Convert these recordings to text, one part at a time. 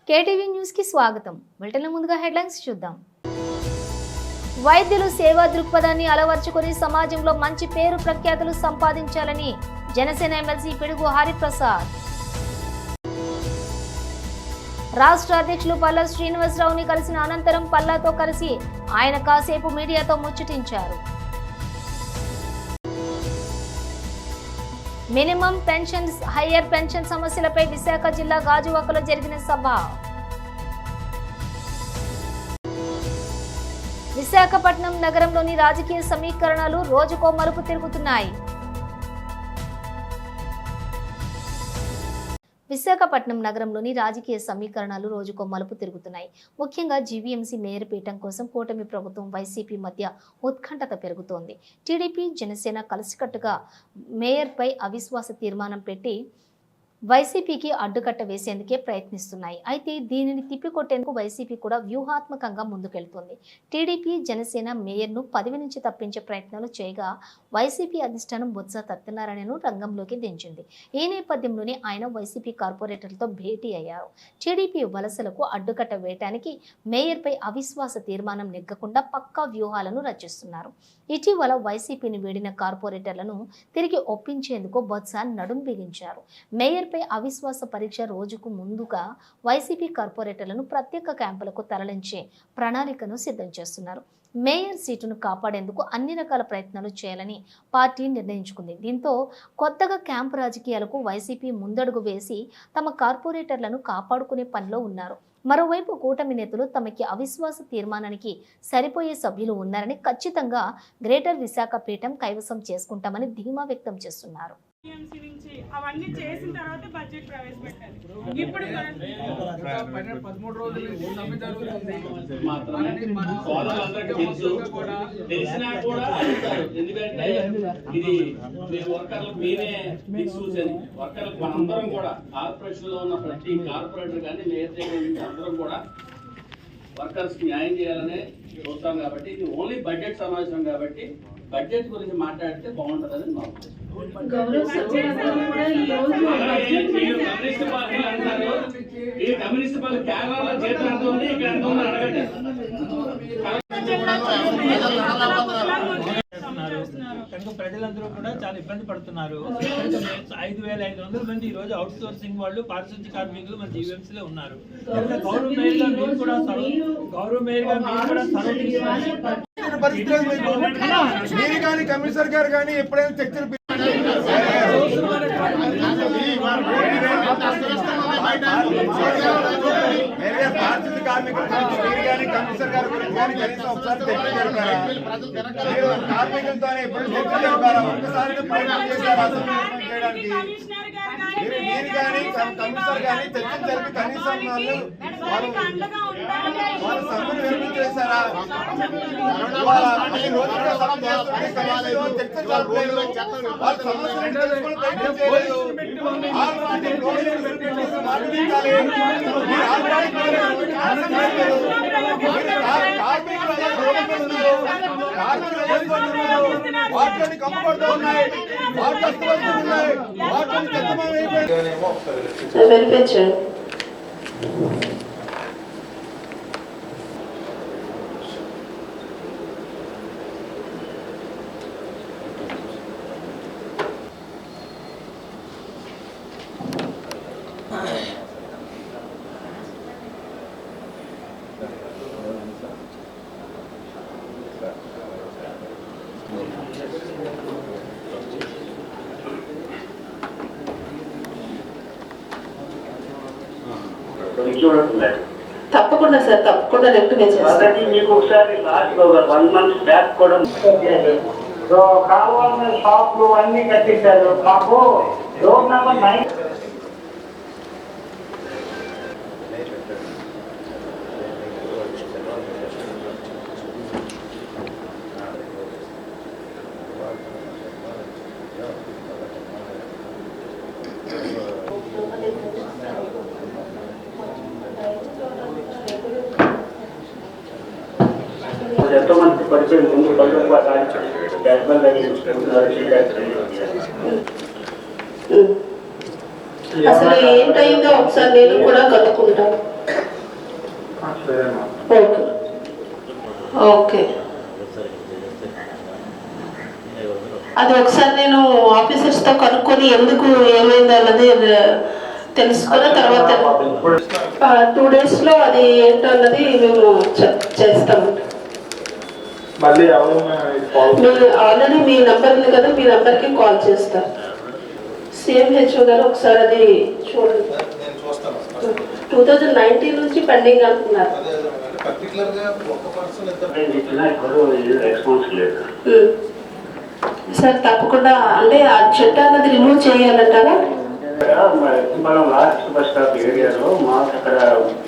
KTV news కి స్వాగతం. బులెటిన్ల ముందుగా హెడ్లైన్స్ చూద్దాం. వైద్యులు సేవా దృక్పథాన్ని అలవర్చుకొని సమాజంలో మంచి పేరు ప్రఖ్యాతులు సంపాదించాలని జనసేన ఎమ్మెల్సీ పిడుగు హరిప్రసాద్. రాష్ట్ర అధ్యక్షులు పల్లా శ్రీనివాసరావుని కలిసిన అనంతరం పల్లాతో కలిసి ఆయన కాసేపు మీడియాతో ముచ్చటించారు. మినిమం పెన్షన్, హయ్యర్ పెన్షన్ సమస్యలపై విశాఖ జిల్లా గాజువాకలో జరిగిన సభ. విశాఖపట్నం నగరంలోని రాజకీయ సమీకరణలు రోజుకో మలుపు తిరుగుతున్నాయి. విశాఖపట్నం నగరంలోని రాజకీయ సమీకరణాలు రోజుకో మలుపు తిరుగుతున్నాయి. ముఖ్యంగా జీవీఎంసీ మేయర్ పీఠం కోసం కూటమి ప్రభుత్వం వైసీపీ మధ్య ఉత్కంఠత పెరుగుతోంది. టీడీపీ జనసేన కలిసికట్టుగా మేయర్పై అవిశ్వాస తీర్మానం పెట్టి వైసీపీకి అడ్డుకట్ట వేసేందుకే ప్రయత్నిస్తున్నాయి. అయితే దీనిని తిప్పికొట్టేందుకు వైసీపీ కూడా వ్యూహాత్మకంగా ముందుకెళ్తోంది. టీడీపీ జనసేన మేయర్ను పదవి నుంచి తప్పించే ప్రయత్నాలు చేయగా వైసీపీ అధిష్టానం బొత్స సత్యనారాయణను రంగంలోకి దించింది. ఈ నేపథ్యంలోనే ఆయన వైసీపీ కార్పొరేటర్లతో భేటీ అయ్యారు. టీడీపీ వలసలకు అడ్డుకట్ట వేయడానికి మేయర్పై అవిశ్వాస తీర్మానం నెగ్గకుండా పక్కా వ్యూహాలను రచిస్తున్నారు. ఇటీవల వైసీపీని వీడిన కార్పొరేటర్లను తిరిగి ఒప్పించేందుకు బొత్స నడుం బిగించారు. మేయర్ పై అవిశ్వాస పరీక్ష రోజుకు ముందుగా వైసీపీ కార్పొరేటర్లను ప్రత్యేక క్యాంపులకు తరలించే ప్రణాళికను సిద్ధం చేస్తున్నారు. మేయర్ సీటును కాపాడేందుకు అన్ని రకాల ప్రయత్నాలు చేయాలని పార్టీ నిర్ణయించుకుంది. దీంతో కొత్తగా క్యాంపు రాజకీయాలకు వైసీపీ ముందడుగు వేసి తమ కార్పొరేటర్లను కాపాడుకునే పనిలో ఉన్నారు. మరోవైపు కూటమి నేతలు తమకి అవిశ్వాస తీర్మానానికి సరిపోయే సభ్యులు ఉన్నారని, ఖచ్చితంగా గ్రేటర్ విశాఖ పీఠం కైవసం చేసుకుంటామని ధీమా వ్యక్తం చేస్తున్నారు. అవన్నీ చేసిన తర్వాత బడ్జెట్ ప్రవేశపెట్టాలి. ఇప్పుడు తెలిసినా కూడా ఎందుకంటే ఇది వర్కర్లకు మీరే దిక్సూచని. వర్కర్లకు మనందరం కూడా కార్పొరేషన్ లో ఉన్న ప్రతి కార్పొరేటర్ కానీ మేయర్ దగ్గర నుంచి అందరం కూడా వర్కర్స్ న్యాయం చేయాలనే చూస్తాం. కాబట్టి ఇది ఓన్లీ బడ్జెట్ సమావేశం కాబట్టి బడ్జెట్ గురించి మాట్లాడితే బాగుంటుందని మా కమ్యూనిస్ట్ పార్టీలు అంటారు. ఈ కమ్యూనిస్ట్ పార్టీ కేరళలో చేతులు ఎంత ఉంది, ఇక్కడ ఎంత ఉంది అడగండి. కనుక ప్రజలందరూ కూడా చాలా ఇబ్బంది పడుతున్నారు. 5,500 మంది ఈ రోజు అవుట్ సోర్సింగ్ వాళ్ళు, పారిశుద్ధ్య కార్మికులు మన జీవీఎంసీలో ఉన్నారు. గౌరవ మేయర్ గా మీరు కూడా మీరు కానీ కమిషనర్ గారు కానీ ఎప్పుడైనా చర్చలు పారిశుద్ధ్య కార్మికుల గురించి మీరు కానీ కమిషనర్ గారి గురించి కానీ కనీసం ఒకసారి చర్చ జరిపారా? మీరు కార్మికులతోనే ఎప్పుడు చర్చ జరిపారా? ఒక్కసారి ప్రయత్నం చేశారా అసెంబ్లీ చేయడానికి? మీరు కానీ కమిషనర్ కానీ చర్చలు జరిపి కనీసం వాళ్ళ సభ్యులు వెలుగు చేశారా? అన్ని రోజులుగా సభ చేస్తుంటే కనీసం చర్చలు జరపలేదు. వాళ్ళ సమస్యలను తెలుసుకుని ప్రయత్నం చేయలేదు. వాటిని కప్పబడుతూ ఉన్నాయి, వాటి అస్తవ్యస్తం ఉన్నాయి, వాటిని చెత్తమయం అయిపోయింది. తప్పకుండా సార్, తప్పకుండా మీకు ఒకసారి లాస్ట్ 1 month బ్యాక్ కూడా కావాల్సిన షాప్లు అన్ని కట్టించారు. మాకు రోడ్ నెంబర్ 9 ఎంతో మంది పడిపోయింది. ముందు అసలు ఏంటైందో ఒకసారి నేను కూడా కనుక్కుంటాను. ఓకే ఓకే అది ఒకసారి నేను ఆఫీసర్స్తో కనుక్కొని ఎందుకు ఏమైంది అన్నది తెలుసుకున్న తర్వాత 2 daysలో అది ఏంటన్నది మేము చేస్తాము. ఆల్రెడీ మీ నెంబర్ ఉంది కదా, మీ నెంబర్కి కాల్ చేస్తాను. CMHO గారు ఒకసారి అది చూడండి. 2019 నుంచి పెండింగ్ అంటున్నారు. సార్ తప్పకుండా అంటే ఆ చెట్టు అన్నది రిమూవ్ చేయాలంటారా? మనం లాస్ట్ బస్ స్టాప్ ఏరియాలో మాకు అక్కడ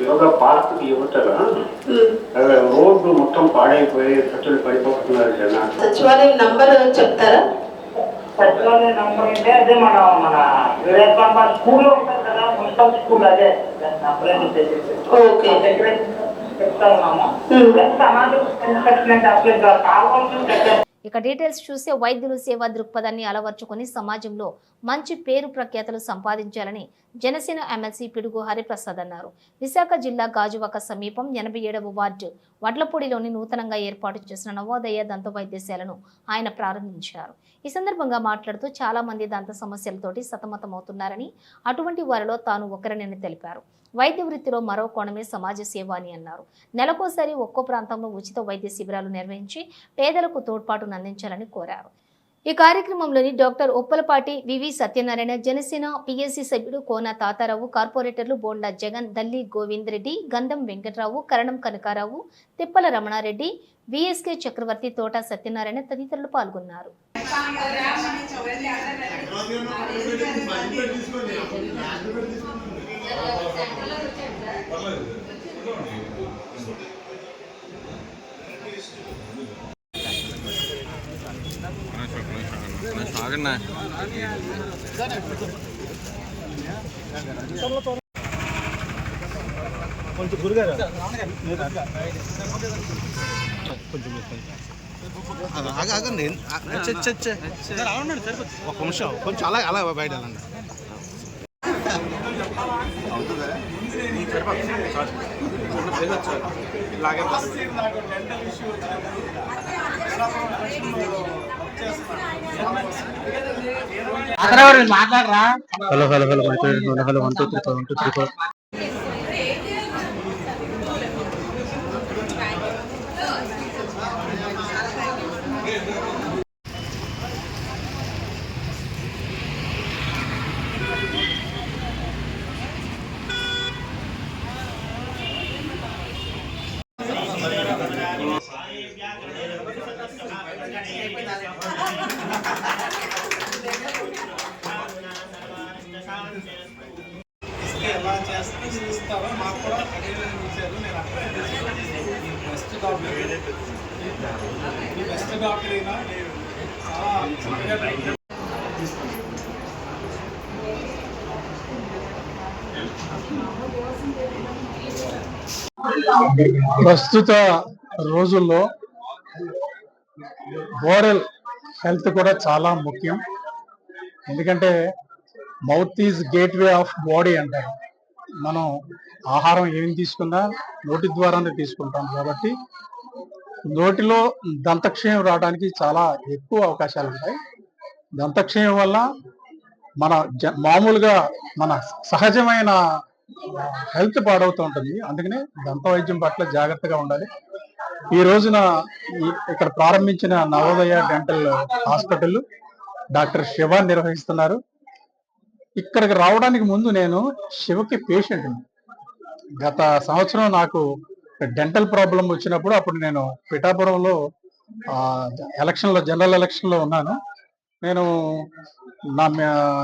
యోగా పార్క్ యువతల రోడ్డు మొత్తం పాడైపోయి ఖర్చులు పడిపోతున్నారు జనాలు. సచివాలయం నంబర్ చెప్తారా? సచివాలయం నంబర్ అంటే అదే మన స్కూల్ ఉంటుంది కదా, మున్సిపల్ స్కూల్, అదే ఓకే చెప్తా ఉన్నాము. కావాల్సిన ఇక డీటెయిల్స్ చూస్తే వైద్యులు సేవా దృక్పథాన్ని అలవర్చుకొని సమాజంలో మంచి పేరు ప్రఖ్యాతలు సంపాదించాలని జనసేన ఎమ్మెల్సీ పిడుగు హరిప్రసాద్ అన్నారు. విశాఖ జిల్లా గాజువాక సమీపం 87వ వార్డు వడ్లపూడిలోని నూతనంగా ఏర్పాటు చేసిన నవోదయ దంత వైద్యశాలను ఆయన ప్రారంభించారు. ఈ సందర్భంగా మాట్లాడుతూ చాలా మంది దంత సమస్యలతోటి సతమతమవుతున్నారని, అటువంటి వారిలో తాను ఒకరినని తెలిపారు. వైద్య వృత్తిలో మరో కోణమే సమాజ సేవ అని అన్నారు. నెలకోసారి ఒక్కో ప్రాంతంలో ఉచిత వైద్య శిబిరాలు నిర్వహించి పేదలకు తోడ్పాటును అందించాలని కోరారు. ఈ కార్యక్రమంలోని డాక్టర్ ఉప్పలపాటి వివి సత్యనారాయణ, జనసేన పిఎస్సి సభ్యుడు కోన తాతారావు, కార్పొరేటర్లు బోండా జగన్, దల్లి గోవింద్ రెడ్డి, గంధం వెంకట్రావు, కరణం కనకారావు, తిప్పల రమణారెడ్డి, విఎస్కే చక్రవర్తి, తోట సత్యనారాయణ తదితరులు పాల్గొన్నారు. కొంచెం గురుగారు ఆగండి, ఒక నిమిషం కొంచెం అలా అలా బయట వెళ్ళండి. మాట్లాడరా? Hello hello hello 1 2 3 1 2 3 4. ఎలా చేస్తారో మాకు కూడా ఇచ్చారు. నేను అప్పుడే బెస్ట్ డాక్టర్ అయినా చాలా ప్రస్తుత రోజుల్లో ఓరల్ హెల్త్ కూడా చాలా ముఖ్యం. ఎందుకంటే mouth is gateway of body అంటారు. మనం ఆహారం ఏం తీసుకున్నా నోటి ద్వారానే తీసుకుంటాం కాబట్టి నోటిలో దంతక్షయం రావడానికి చాలా ఎక్కువ అవకాశాలు ఉంటాయి. దంతక్షయం వల్ల మన మామూలుగా మన సహజమైన హెల్త్ పాడవుతూ ఉంటుంది. అందుకనే దంత వైద్యం పట్ల జాగ్రత్తగా ఉండాలి. ఈ రోజున ఇక్కడ ప్రారంభించిన Navodaya dental hospital doctor Shiva నిర్వహిస్తున్నారు. ఇక్కడికి రావడానికి ముందు నేను శివకి పేషెంట్. గత సంవత్సరం నాకు డెంటల్ ప్రాబ్లం వచ్చినప్పుడు అప్పుడు నేను పిఠాపురంలో జనరల్ ఎలక్షన్లో ఉన్నాను. నేను నా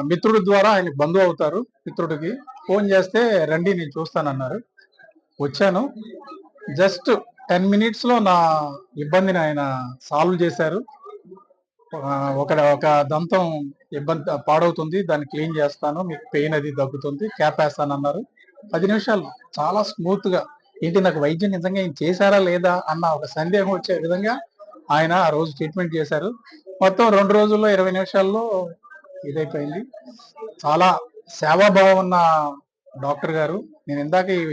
మిత్రుడి ద్వారా ఆయన బంధువు అవుతారు. మిత్రుడికి ఫోన్ చేస్తే రండి నేను చూస్తానన్నారు. వచ్చాను. జస్ట్ 10 minutes లో నా ఇబ్బందిని ఆయన సాల్వ్ చేశారు. ఒక దంతం ఇబ్బంది పాడవుతుంది, దాన్ని క్లీన్ చేస్తాను, మీకు పెయిన్ అది తగ్గుతుంది, క్యాప్ వేస్తాను అన్నారు. 10 నిమిషాలు చాలా స్మూత్ గా, ఏంటి నాకు వైద్యం నిజంగా ఏం చేశారా లేదా అన్న ఒక సందేహం వచ్చే విధంగా ఆయన ఆ రోజు ట్రీట్మెంట్ చేశారు. మొత్తం 2 రోజుల్లో 20 నిమిషాల్లో ఇదైపోయింది. చాలా సేవాభావం ఉన్న డాక్టర్ గారు. నేను ఇందాక ఈ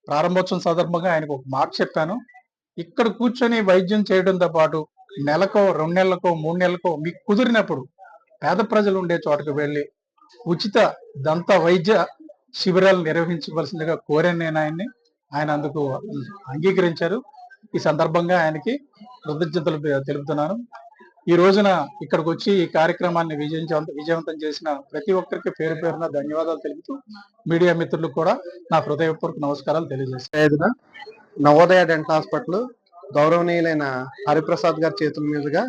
ప్రారంభోత్సవం సందర్భంగా ఆయనకు ఒక మాట చెప్పాను. ఇక్కడ కూర్చొని వైద్యం చేయడంతో పాటు నెలకో 2 నెలలకో 3 నెలలకో మీకు కుదిరినప్పుడు పేద ప్రజలు ఉండే చోటకు వెళ్ళి ఉచిత దంత వైద్య శిబిరాలు నిర్వహించవలసిందిగా కోరాను నేను ఆయన్ని. ఆయన అందుకు అంగీకరించారు. ఈ సందర్భంగా ఆయనకి కృతజ్ఞతలు తెలుపుతున్నాను. ఈ రోజున ఇక్కడికి వచ్చి ఈ కార్యక్రమాన్ని విజయవంతం చేసిన ప్రతి ఒక్కరికి పేరు పేరున ధన్యవాదాలు తెలుపుతూ మీడియా మిత్రులకు కూడా నా హృదయపూర్వక నమస్కారాలు తెలియజేస్తాను. నవోదయ డెంటల్ హాస్పిటల్ గౌరవనీయులైన హరిప్రసాద్ గారి చేతుల మీదుగా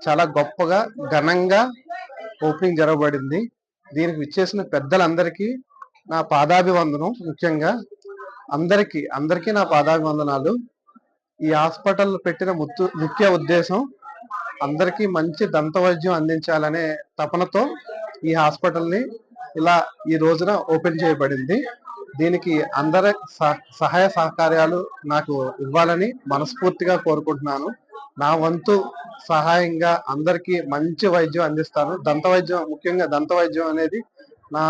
చాలా గొప్పగా ఘనంగా ఓపెనింగ్ జరగబడింది. దీనికి విచ్చేసిన పెద్దలందరికీ నా పాదాభివందనం. ముఖ్యంగా అందరికీ నా పాదాభివందనాలు. ఈ హాస్పిటల్ పెట్టిన ముఖ్య ఉద్దేశం అందరికీ మంచి దంత వైద్యం అందించాలనే తపనతో ఈ హాస్పిటల్ని ఇలా ఈ రోజున ఓపెన్ చేయబడింది. దీనికి అందరి సహాయ సహకార్యాలు నాకు ఇవ్వాలని మనస్ఫూర్తిగా కోరుకుంటున్నాను. నా వంతు సహాయంగా అందరికీ మంచి వైద్యం అందిస్తాను. దంత వైద్యం, ముఖ్యంగా దంత వైద్యం అనేది నా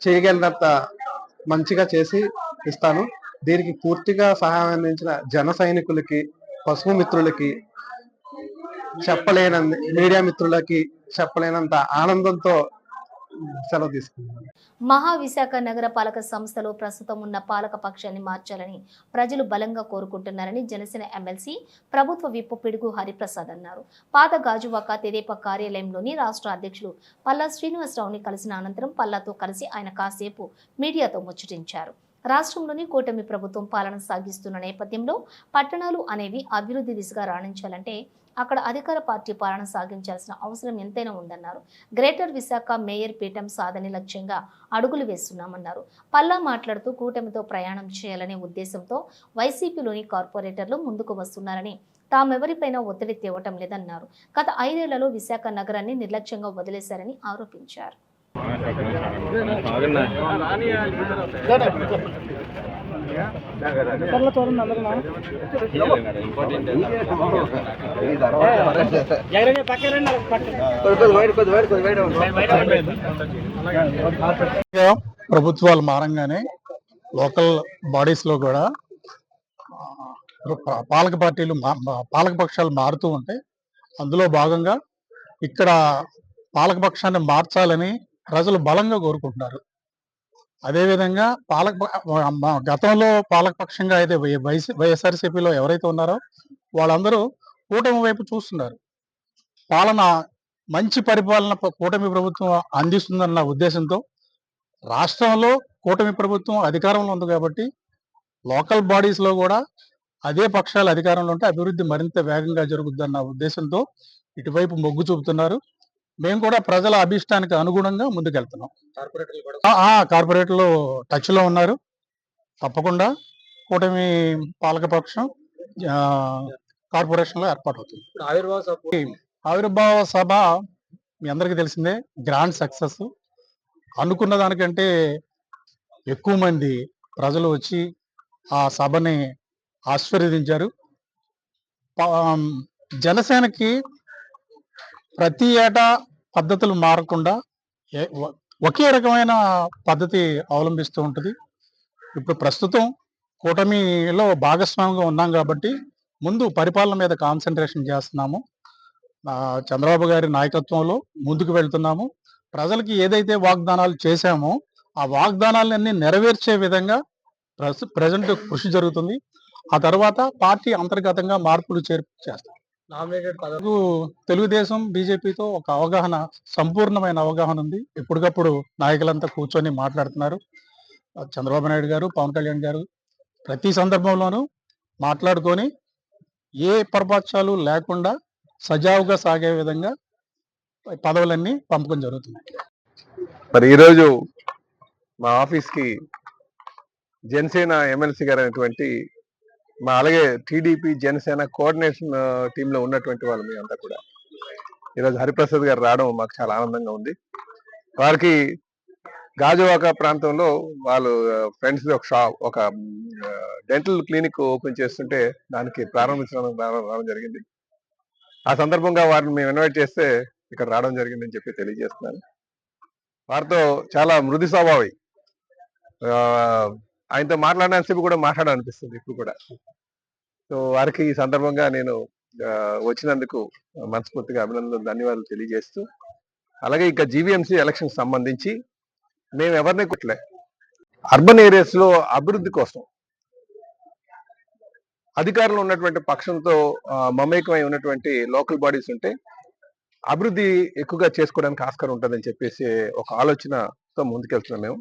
చేయగలిగినంత మంచిగా చేసి ఇస్తాను. దీనికి పూర్తిగా సహాయం అందించిన జన సైనికులకి, పశువు మిత్రులకి మీడియా మిత్రులకి చెప్పలేనంత ఆనందంతో సెలవు తీసుకున్నాను. మహావిశాఖ నగర పాలక సంస్థలో ప్రస్తుతం ఉన్న పాలక పక్షాన్ని మార్చాలని ప్రజలు బలంగా కోరుకుంటున్నారని జనసేన ఎమ్మెల్సీ ప్రభుత్వ విప్ పిడుగు హరిప్రసాద్ అన్నారు. పాత గాజువాక తెదేపా కార్యాలయంలోని రాష్ట్ర అధ్యక్షులు పల్లా శ్రీనివాసరావుని కలిసిన అనంతరం పల్లాతో కలిసి ఆయన కాసేపు మీడియాతో ముచ్చటించారు. రాష్ట్రంలోని కూటమి ప్రభుత్వం పాలన సాగిస్తున్న నేపథ్యంలో పట్టణాలు అనేవి అభివృద్ధి దిశగా రాణించాలంటే అక్కడ అధికార పార్టీ పాలన సాగించాల్సిన అవసరం ఎంతైనా ఉందన్నారు. గ్రేటర్ విశాఖ మేయర్ పీఠం సాధన లక్ష్యంగా అడుగులు వేస్తున్నామన్నారు. పల్లా మాట్లాడుతూ కూటమితో ప్రయాణం చేయాలనే ఉద్దేశంతో వైసీపీలోని కార్పొరేటర్లు ముందుకు వస్తున్నారని, తామెవరిపైనా ఒత్తిడి తేవటం లేదన్నారు. గత 5 ఏళ్లలో విశాఖ నగరాన్ని నిర్లక్ష్యంగా వదిలేశారని ఆరోపించారు. ప్రభుత్వాలు మారంగానే లోకల్ బాడీస్ లో కూడా పాలక పక్షాలు మారుతూ ఉంటాయి. అందులో భాగంగా ఇక్కడ పాలకపక్షాన్ని మార్చాలని ప్రజలు బలంగా కోరుకుంటున్నారు. అదేవిధంగా గతంలో పాలకపక్షంగా అయితే వైఎస్ఆర్సీపీలో ఎవరైతే ఉన్నారో వాళ్ళందరూ కూటమి వైపు చూస్తున్నారు. పాలన మంచి పరిపాలన కూటమి ప్రభుత్వం అందిస్తుందన్న ఉద్దేశంతో రాష్ట్రంలో కూటమి ప్రభుత్వం అధికారంలో ఉంది కాబట్టి లోకల్ బాడీస్ లో కూడా అదే పక్షాలు అధికారంలో ఉంటే అభివృద్ధి మరింత వేగంగా జరుగుద్దన్న ఉద్దేశంతో ఇటువైపు మొగ్గు చూపుతున్నారు. మేము కూడా ప్రజల అభిష్టానికి అనుగుణంగా ముందుకెళ్తున్నాం. కార్పొరేటర్లు టచ్ లో ఉన్నారు. తప్పకుండా కూటమి పాలకపక్షం కార్పొరేషన్ లో ఏర్పాటు అవుతుంది. ఆవిర్భావ సభ మీ అందరికీ తెలిసిందే, గ్రాండ్ సక్సెస్. అనుకున్న దానికంటే ఎక్కువ మంది ప్రజలు వచ్చి ఆ సభని ఆశీర్వదించారు. జనసేనకి ప్రతి ఏటా పద్ధతులు మారకుండా ఒకే రకమైన పద్ధతి అవలంబిస్తూ ఉంటుంది. ఇప్పుడు ప్రస్తుతం కూటమిలో భాగస్వామ్యంగా ఉన్నాం కాబట్టి ముందు పరిపాలన మీద కాన్సన్ట్రేషన్ చేస్తున్నాము. చంద్రబాబు గారి నాయకత్వంలో ముందుకు వెళ్తున్నాము. ప్రజలకి ఏదైతే వాగ్దానాలు చేశామో ఆ వాగ్దానాలన్నీ నెరవేర్చే విధంగా ప్రజెంట్ కృషి జరుగుతుంది. ఆ తర్వాత పార్టీ అంతర్గతంగా మార్పులు చేర్పు చేస్తాం. తెలుగుదేశం బీజేపీతో ఒక అవగాహన, సంపూర్ణమైన అవగాహన ఉంది. ఎప్పటికప్పుడు నాయకులంతా కూర్చొని మాట్లాడుతున్నారు. చంద్రబాబు నాయుడు గారు, పవన్ కళ్యాణ్ గారు ప్రతి సందర్భంలోనూ మాట్లాడుకొని ఏ పరపక్షాలు లేకుండా సజావుగా సాగే విధంగా పదవులన్నీ పంపకం జరుగుతున్నాయి. మరి ఈరోజు మా ఆఫీస్కి జనసేన ఎమ్మెల్సీ గారు అయినటువంటి అలాగే టీడీపీ జనసేన కోఆర్డినేషన్ టీంలో ఉన్నటువంటి వాళ్ళు మీ అంతా కూడా ఈరోజు హరిప్రసాద్ గారు రావడం మాకు చాలా ఆనందంగా ఉంది. వారికి గాజువాక ప్రాంతంలో వాళ్ళు ఫ్రెండ్స్ ఒక డెంటల్ క్లినిక్ ఓపెన్ చేస్తుంటే దానికి రావడం జరిగింది. ఆ సందర్భంగా వారిని మేము ఇన్వైట్ చేస్తే ఇక్కడ రావడం జరిగిందని చెప్పి తెలియజేస్తున్నాను. వారితో చాలా మృదు స్వభావి, ఆయనతో మాట్లాడడానికి కూడా మాట్లాడాలనిపిస్తుంది ఇప్పుడు కూడా. సో వారికి ఈ సందర్భంగా నేను వచ్చినందుకు మనస్ఫూర్తిగా అభినందనలు, ధన్యవాదాలు తెలియజేస్తూ, అలాగే ఇంకా జీవీఎంసీ ఎలక్షన్ సంబంధించి మేము ఎవరిని కొట్టలే. అర్బన్ ఏరియాస్ లో అభివృద్ధి కోసం అధికారంలో ఉన్నటువంటి పక్షంతో మమేకమై ఉన్నటువంటి లోకల్ బాడీస్ ఉంటే అభివృద్ధి ఎక్కువగా చేసుకోవడానికి ఆస్కారం ఉంటుందని చెప్పేసి ఒక ఆలోచనతో ముందుకెళ్తున్నాం మేము.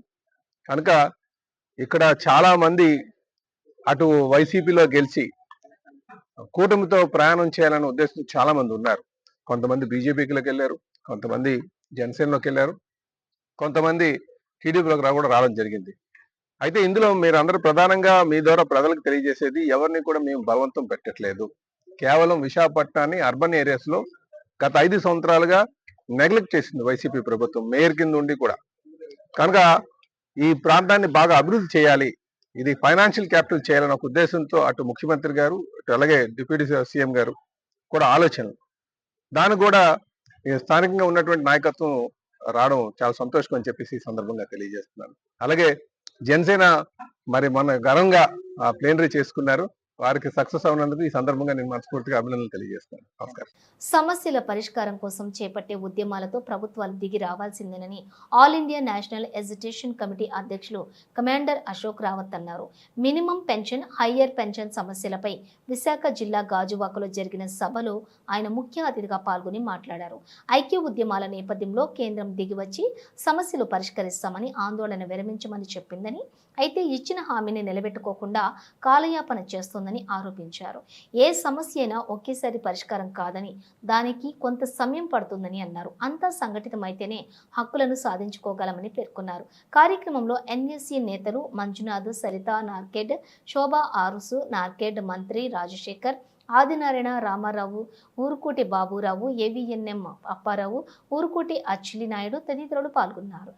కనుక ఇక్కడ చాలా మంది అటు వైసీపీలో గెలిచి కూటమితో ప్రయాణం చేయాలనే ఉద్దేశం చాలా మంది ఉన్నారు. కొంతమంది బీజేపీలోకి వెళ్ళారు, కొంతమంది జనసేనలోకి వెళ్ళారు, కొంతమంది టీడీపీలోకి కూడా రావడం జరిగింది. అయితే ఇందులో మీరు అందరూ ప్రధానంగా మీ ద్వారా ప్రజలకు తెలియజేసేది, ఎవరిని కూడా మేము బలవంతం పెట్టట్లేదు. కేవలం విశాఖపట్నాన్ని అర్బన్ ఏరియాస్ లో గత 5 సంవత్సరాలుగా నెగ్లెక్ట్ చేసింది వైసీపీ ప్రభుత్వం, మేయర్ కింద ఉండి కూడా. కనుక ఈ ప్రాంతాన్ని బాగా అభివృద్ధి చేయాలి, ఇది ఫైనాన్షియల్ క్యాపిటల్ చేయాలనే ఒక ఉద్దేశంతో అటు ముఖ్యమంత్రి గారు, అటు అలాగే డిప్యూటీ సీఎం గారు కూడా ఆలోచన. దానికి కూడా స్థానికంగా ఉన్నటువంటి నాయకత్వం రావడం చాలా సంతోషం అని చెప్పేసి ఈ సందర్భంగా తెలియజేస్తున్నాను. అలాగే జనసేన మరి మన ఘనంగా ప్లేనరీ చేసుకున్నారు, వారికి సక్సెస్ అవునందుకు ఈ సందర్భంగా నేను మనస్ఫూర్తిగా అభినందనలు తెలియజేస్తాను. నమస్కారం. సమస్యల పరిష్కారం కోసం చేపట్టే ఉద్యమాలతో ప్రభుత్వాలు దిగి రావాల్సిందేనని all India national education committee అధ్యక్షులు కమాండర్ అశోక్ రావత్ అన్నారు. మినిమం పెన్షన్, హయ్యర్ పెన్షన్ సమస్యలపై విశాఖ జిల్లా గాజువాకలో జరిగిన సభలో ఆయన ముఖ్య అతిథిగా పాల్గొని మాట్లాడారు. ఐక్య ఉద్యమాల నేపథ్యంలో కేంద్రం దిగివచ్చి సమస్యలు పరిష్కరిస్తామని, ఆందోళన విరమించమని చెప్పిందని, అయితే ఇచ్చిన హామీని నిలబెట్టుకోకుండా కాలయాపన చేస్తోందని ఆరోపించారు. ఏ సమస్య అయినా ఒకేసారి పరిష్కారం కాదని, దానికి కొంత సమయం పడుతుందని అన్నారు. అంతా సంఘటితమైతేనే హక్కులను సాధించుకోగలమని పేర్కొన్నారు. కార్యక్రమంలో ఎన్ఎస్సీ నేతలు మంజునాథ్, సరిత, నార్కెడ్, శోభా ఆరుసు, నార్కెడ్ మంత్రి రాజశేఖర్, ఆదినారాయణ, రామారావు, ఊరుకోటి బాబురావు, ఏవిఎన్ఎం అప్పారావు, ఊరుకోటి అచ్చిలి నాయుడు తదితరులు పాల్గొన్నారు.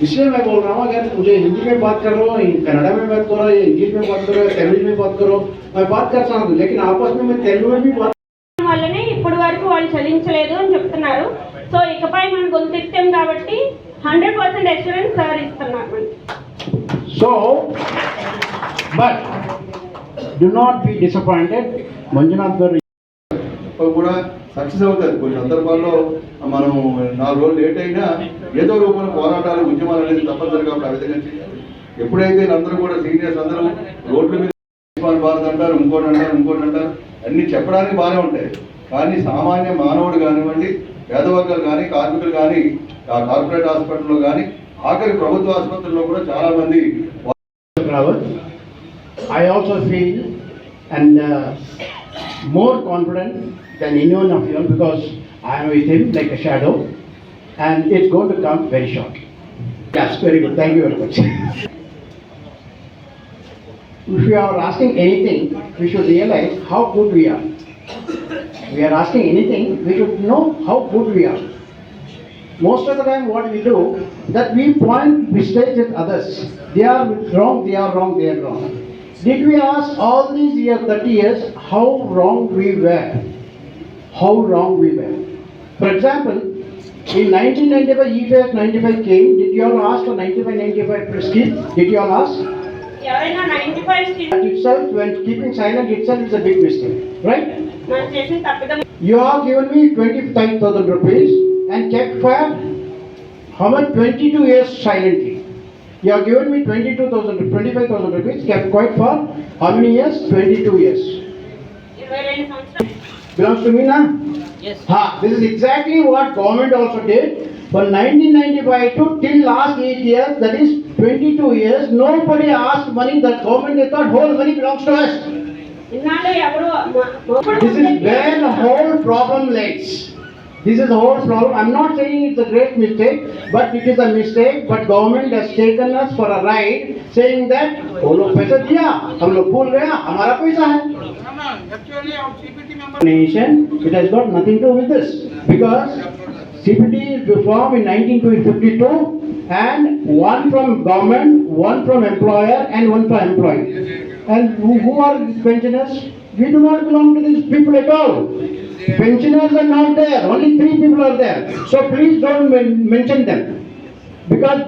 इसलिए मैं बोल रहा हूँ, अगर मुझे हिंदी में बात कर रहा हूँ, कन्नड़ा में बात करो, या इंग्लिश में बात करो, या तमिल में बात करो, मैं बात कर सकता हूँ, लेकिन आपस में मैं तेलुगु में भी बात వల్లనే ఇప్పటి వరకు వాళ్ళు చెల్లించలేదు అని చెప్తున్నారు. సో ఇకపై మనం గొంతెత్తాం కాబట్టి 100% అష్యూరెన్స్ సార్ ఇస్తున్నారు. So, but do not be disappointed. Manjunath గారు కూడా సక్సెస్ అవుతుంది. కొన్ని సందర్భాల్లో మనం 4 రోజులు లేట్ అయినా ఏదో రూపంలో పోరాటాలు, ఉద్యమాలు అనేది తప్పనిసరిగా ఆ విధంగా చేయాలి. ఎప్పుడైతే అందరూ కూడా సీనియర్స్ అందరూ రోడ్ల మీద భారత్ అంటారు, ఇంకోటి అంటారు, అన్ని చెప్పడానికి బాగానే ఉంటాయి. కానీ సామాన్య మానవుడు కానివ్వండి, పేదవర్గాలు కానీ, కార్మికులు కానీ, కార్పొరేట్ హాస్పిటల్లో కానీ, ఆఖరి ప్రభుత్వ ఆసుపత్రుల్లో కూడా చాలా మంది. I also feel and more confident than anyone of you because I am with him like a shadow and it's going to come very short. Yes, very good. Thank you very much. If you are asking anything, we should realize how good we are. We are asking anything, we should know how good we are. Most of the time what we do, that we point mistakes at others. They are wrong, they are wrong, they are wrong. Did we ask all these years, 30 years, how wrong we were? How wrong we were. For example, in 1995, EFS 95 came. Did you all ask for 95 scheme? Did you all ask? ఎవరైనా 95 scheme That itself, when keeping silent itself is a big mistake, right? మనం చేసిన తప్పిదం. You have given me 25,000 rupees and kept quiet. How much? 22 years silently. You have given me 25,000 rupees, kept quiet for how many years? 22 years. 22 సంవత్సరాలు. Belongs to me now? Yes. This is exactly what government also did. From 1995 to till last 8 years, that is 22 years, nobody asked money. The government, they thought whole money belongs to us. ఇన్నాళ్ళు ఎవరు This is where the whole problem lies. This is the whole problem. I'm not saying it's a great mistake, but it is a mistake. But government has taken us for a ride, saying that वो लोग पैसा दिया, हम लोग भूल गया, हमारा पैसा है. Nation, it has got nothing to do with this because CPT is formed in 1952 and one from government, one from employer and one from employee. And who are these pensioners? We do not belong to these people at all. Pensioners are not there. Only 3 people are there. So please don't mention them. because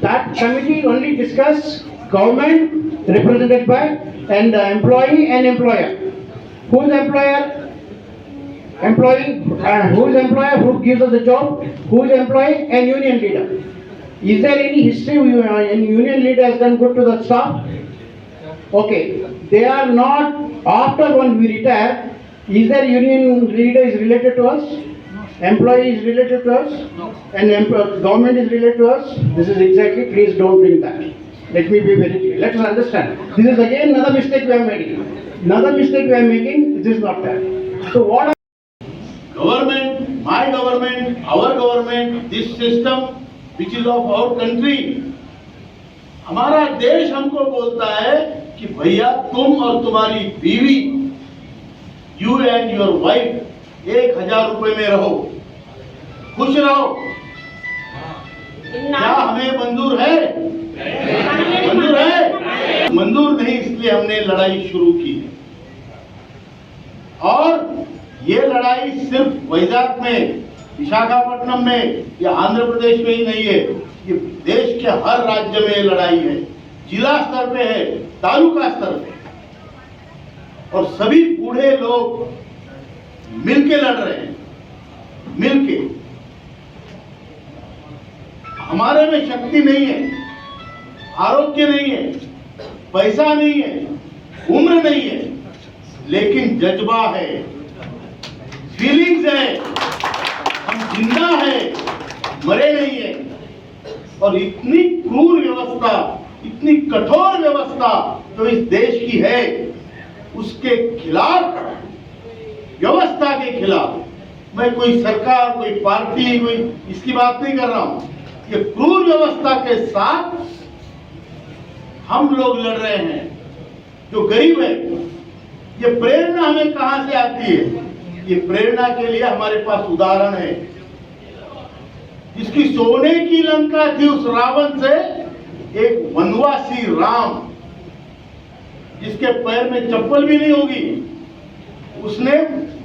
that committee only discuss government represented by and employee and employer. Who's employer? Employee, who's employer? Who gives us the job? Who's employee? And union leader. Is there any history any union leader has done good to the staff? Okay, they are not. After when we retire, is there union leader is related to us? Employee is related to us? And government is related to us? This is exactly, please don't bring that. Let me be very clear. Let us understand. This is again another mistake we are making. Another mistake we are making, this is not fair. So what government, my government, our government, this system which is of our country, हमारा देश हमको बोलता है कि भैया तुम और तुम्हारी बीवी, you and your wife 1000 रुपए में रहो, खुश रहो। क्या हमें मंजूर है? मंजूर है? मंजूर नहीं, इसलिए हमने लड़ाई शुरू की है। और ये लड़ाई सिर्फ वैजाग में, विशाखापट्टनम में या आंध्र प्रदेश में ही नहीं है, ये देश के हर राज्य में लड़ाई है, जिला स्तर पे है, तालुका स्तर पे, और सभी बूढ़े लोग मिलके लड़ रहे हैं, मिलके। हमारे में शक्ति नहीं है, आरोग्य नहीं है, पैसा नहीं है, उम्र नहीं है, लेकिन जज्बा है, फीलिंग्स है, हम जिंदा है, मरे नहीं है। और इतनी क्रूर व्यवस्था, इतनी कठोर व्यवस्था जो इस देश की है, उसके खिलाफ, व्यवस्था के खिलाफ मैं कोई सरकार, कोई पार्टी, कोई इसकी बात नहीं कर रहा हूं। ये क्रूर व्यवस्था के साथ हम लोग लड़ रहे हैं, जो गरीब है। ये प्रेरणा हमें कहां से आती है? ये प्रेरणा के लिए हमारे पास उदाहरण है। जिसकी सोने की लंका थी, उस रावण से एक वनवासी राम, जिसके पैर में चप्पल भी नहीं होगी, उसने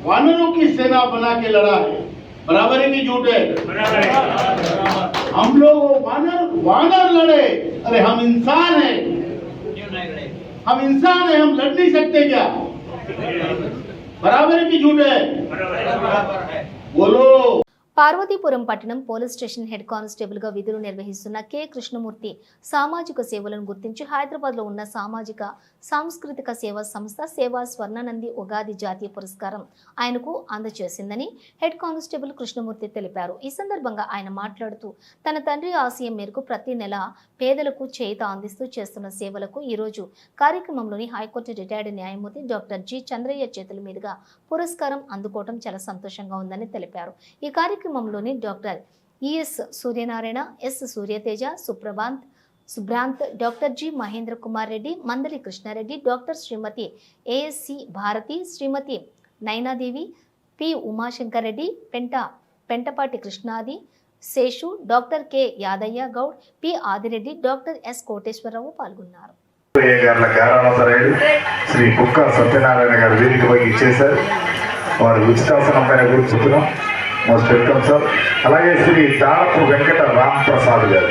वानरों की सेना बना के लड़ा है। बराबर है कि झूठ है? हम लोग वानर लड़े। अरे हम इंसान हैं, हम इंसान हैं, हम लड़ नहीं सकते क्या? बराबर है कि झूठ है? बोलो। పార్వతీపురం పట్టణం పోలీస్ స్టేషన్ హెడ్ కానిస్టేబుల్ గా విధులు నిర్వహిస్తున్న కె కృష్ణమూర్తి సామాజిక సేవలను గుర్తించి హైదరాబాద్ లో ఉన్న సామాజిక సాంస్కృతిక సేవా సంస్థ సేవా స్వర్ణనంది ఉగాది జాతీయ పురస్కారం ఆయనకు అందజేసిందని హెడ్ కానిస్టేబుల్ కృష్ణమూర్తి తెలిపారు. ఈ సందర్భంగా ఆయన మాట్లాడుతూ తన తండ్రి ఆశయం మేరకు ప్రతి నెల పేదలకు చేయూత అందిస్తూ చేస్తున్న సేవలకు ఈరోజు కార్యక్రమంలోని హైకోర్టు రిటైర్డ్ న్యాయమూర్తి డాక్టర్ జి చంద్రయ్య చేతుల మీదుగా పురస్కారం అందుకోవడం చాలా సంతోషంగా ఉందని తెలిపారు. ఈ కార్యక్రమంలోని doctor ES Suryanarayana, S Suryateja, Subhrant, doctor G Mahendra Kumar Reddy, Mandali Krishnareddy, doctor Srimathi ASC Bharathi, Srimathi Nainadevi, P Umashankar Reddy, Pentapati Krishnadi Seshu, doctor K Yadaiah Goud, P Adireddy, doctor S Koteswararao పాల్గొన్నారు. శ్రీ కుక్క సత్యనారాయణ గారు వేదికపైకి ఇచ్చేశారు. వారు ఉచితాసనం పైన కూర్చుంటున్నాం. Most welcome sir. అలాగే శ్రీ దారపు వెంకట రామ్ ప్రసాద్ గారు,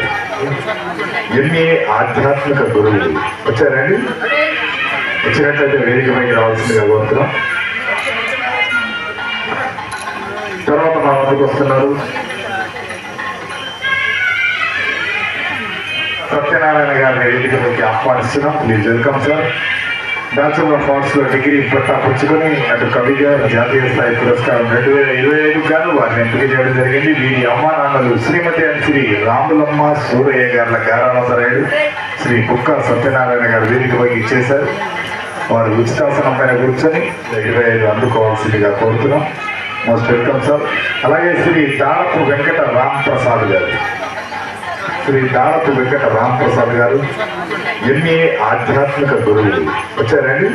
ఎంఏ ఆధ్యాత్మిక గురువులు వచ్చారండి. వచ్చినట్లయితే వేదికపైకి రావాల్సిందిగా కోరుతున్నాం. తర్వాత మా వద్దకు వస్తున్నారు సత్యనారాయణ గారిని వేదికపైకి ఆహ్వానిస్తున్నాం. Please welcome sir. Bachelor of arts లో డిగ్రీ పట్టా పుచ్చుకొని అటు కవిగా జాతీయ స్థాయి పురస్కారం 2025 గాను వారిని ఎంపిక చేయడం జరిగింది. వీరి అమ్మా నాన్నలు శ్రీమతి అండ్ శ్రీ రాములమ్మ సూరయ్య గారుల గారానందరాయుడు, శ్రీ కుక్క సత్యనారాయణ గారు వేదికపైకి ఇచ్చేశారు. వారు ఉచితాసనం పైన కూర్చొని 25 అందుకోవాల్సిందిగా కోరుతున్నాం. Most welcome sir. అలాగే శ్రీ దారపు వెంకట రామ్ ప్రసాద్ గారు, శ్రీ దారపు వెంకట రామ్ ప్రసాద్ గారు, ఎంఏ ఆధ్యాత్మిక గురువులు వచ్చారండి.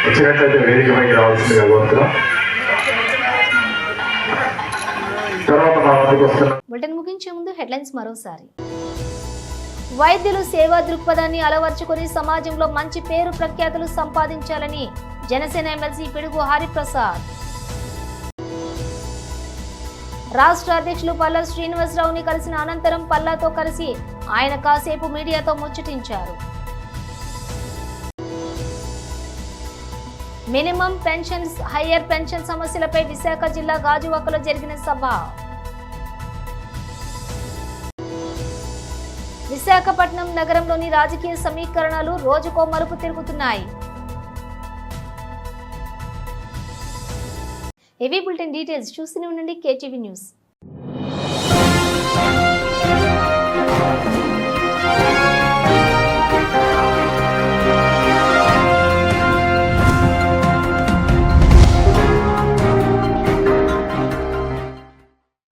వచ్చినట్లయితే వేదికపైకి రావాల్సిందిగా కోరుతున్నాం. తర్వాత మా వద్దకు వస్తున్నాం. బులెటిన్ ముగించే ముందు హెడ్లైన్స్ మరోసారి. వైద్యులు సేవా దృక్పథాన్ని అలవర్చుకొని సమాజంలో మంచి పేరు ప్రఖ్యాతులు సంపాదించాలని జనసేన ఎమ్మెల్సీ పిడుగు హరిప్రసాద్. రాష్ట్ర అధ్యక్షులు పల్లా శ్రీనివాసరావుని కలిసిన అనంతరం పల్లాతో కలిసి ఆయన కాసేపు మీడియాతో ముచ్చటించారు. మినిమం పెన్షన్స్, హయ్యర్ పెన్షన్ సమస్యలపై విశాఖ జిల్లా గాజువాకలో జరిగిన సభ. విశాఖపట్నం నగరంలోని రాజకీయ సమీకరణాలు రోజుకో మలుపు తిరుగుతున్నాయి. ఏవీ బులెటిన్ డీటెయిల్స్ చూస్తూనే ఉండండి KTV న్యూస్.